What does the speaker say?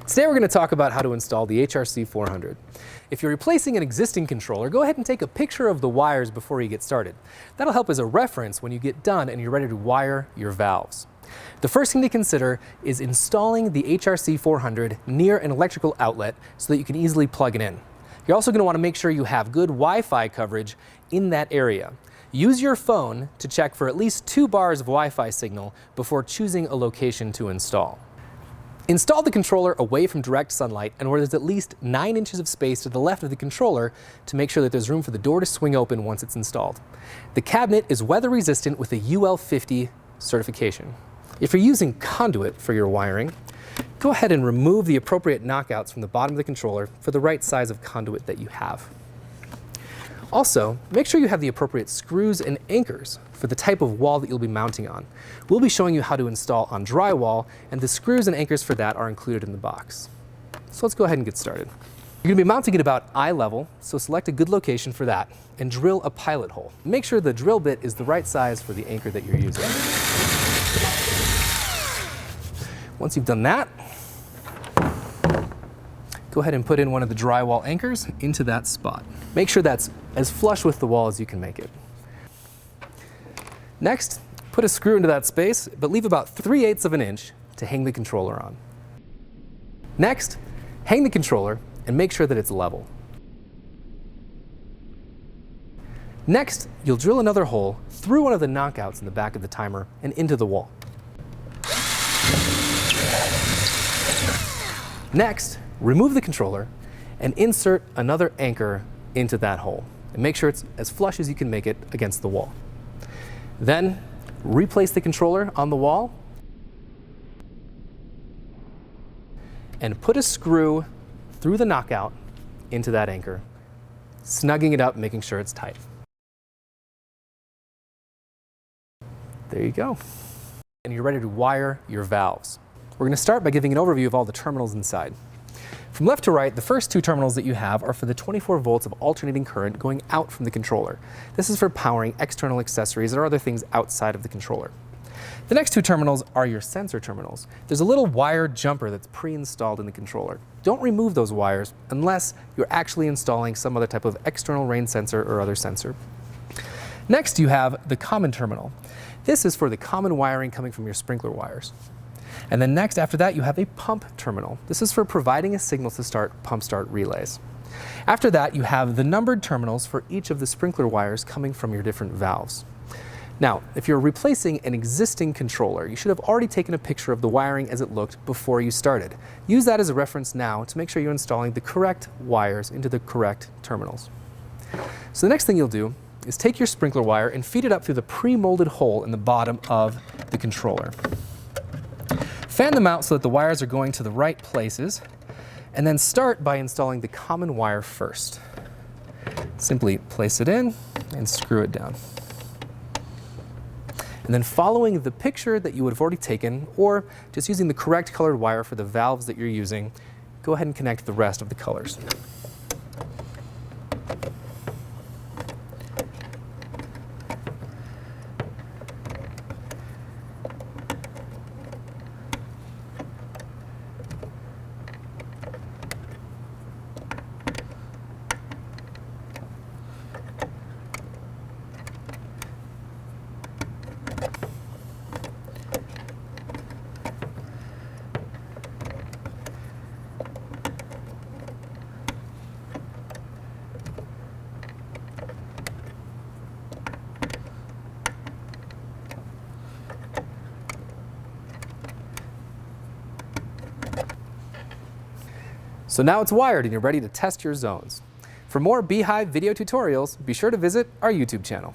Today we're going to talk about how to install the HRC 400. If you're replacing an existing controller, go ahead and take a picture of the wires before you get started. That'll help as a reference when you get done and you're ready to wire your valves. The first thing to consider is installing the HRC 400 near an electrical outlet so that you can easily plug it in. You're also going to want to make sure you have good Wi-Fi coverage in that area. Use your phone to check for at least 2 bars of Wi-Fi signal before choosing a location to install. Install the controller away from direct sunlight and where there's at least 9 inches of space to the left of the controller to make sure that there's room for the door to swing open once it's installed. The cabinet is weather resistant with a UL 50 certification. If you're using conduit for your wiring, go ahead and remove the appropriate knockouts from the bottom of the controller for the right size of conduit that you have. Also, make sure you have the appropriate screws and anchors for the type of wall that you'll be mounting on. We'll be showing you how to install on drywall, and the screws and anchors for that are included in the box. So let's go ahead and get started. You're going to be mounting it about eye level, so select a good location for that and drill a pilot hole. Make sure the drill bit is the right size for the anchor that you're using. Once you've done that, go ahead and put in one of the drywall anchors into that spot. Make sure that's as flush with the wall as you can make it. Next, put a screw into that space, but leave about 3/8 of an inch to hang the controller on. Next, hang the controller and make sure that it's level. Next, you'll drill another hole through one of the knockouts in the back of the timer and into the wall. Next, remove the controller and insert another anchor into that hole. And make sure it's as flush as you can make it against the wall. Then, replace the controller on the wall and put a screw through the knockout into that anchor, snugging it up, making sure it's tight. There you go. And you're ready to wire your valves. We're going to start by giving an overview of all the terminals inside. From left to right, the first 2 terminals that you have are for the 24 volts of alternating current going out from the controller. This is for powering external accessories or other things outside of the controller. The next 2 terminals are your sensor terminals. There's a little wire jumper that's pre-installed in the controller. Don't remove those wires unless you're actually installing some other type of external rain sensor or other sensor. Next, you have the common terminal. This is for the common wiring coming from your sprinkler wires. And then next, after that, you have a pump terminal. This is for providing a signal to start pump start relays. After that, you have the numbered terminals for each of the sprinkler wires coming from your different valves. Now, if you're replacing an existing controller, you should have already taken a picture of the wiring as it looked before you started. Use that as a reference now to make sure you're installing the correct wires into the correct terminals. So the next thing you'll do is take your sprinkler wire and feed it up through the pre-molded hole in the bottom of the controller. Fan them out so that the wires are going to the right places, and then start by installing the common wire first. Simply place it in and screw it down. And then following the picture that you would have already taken, or just using the correct colored wire for the valves that you're using, go ahead and connect the rest of the colors. So now it's wired and you're ready to test your zones. For more Bhyve video tutorials, be sure to visit our YouTube channel.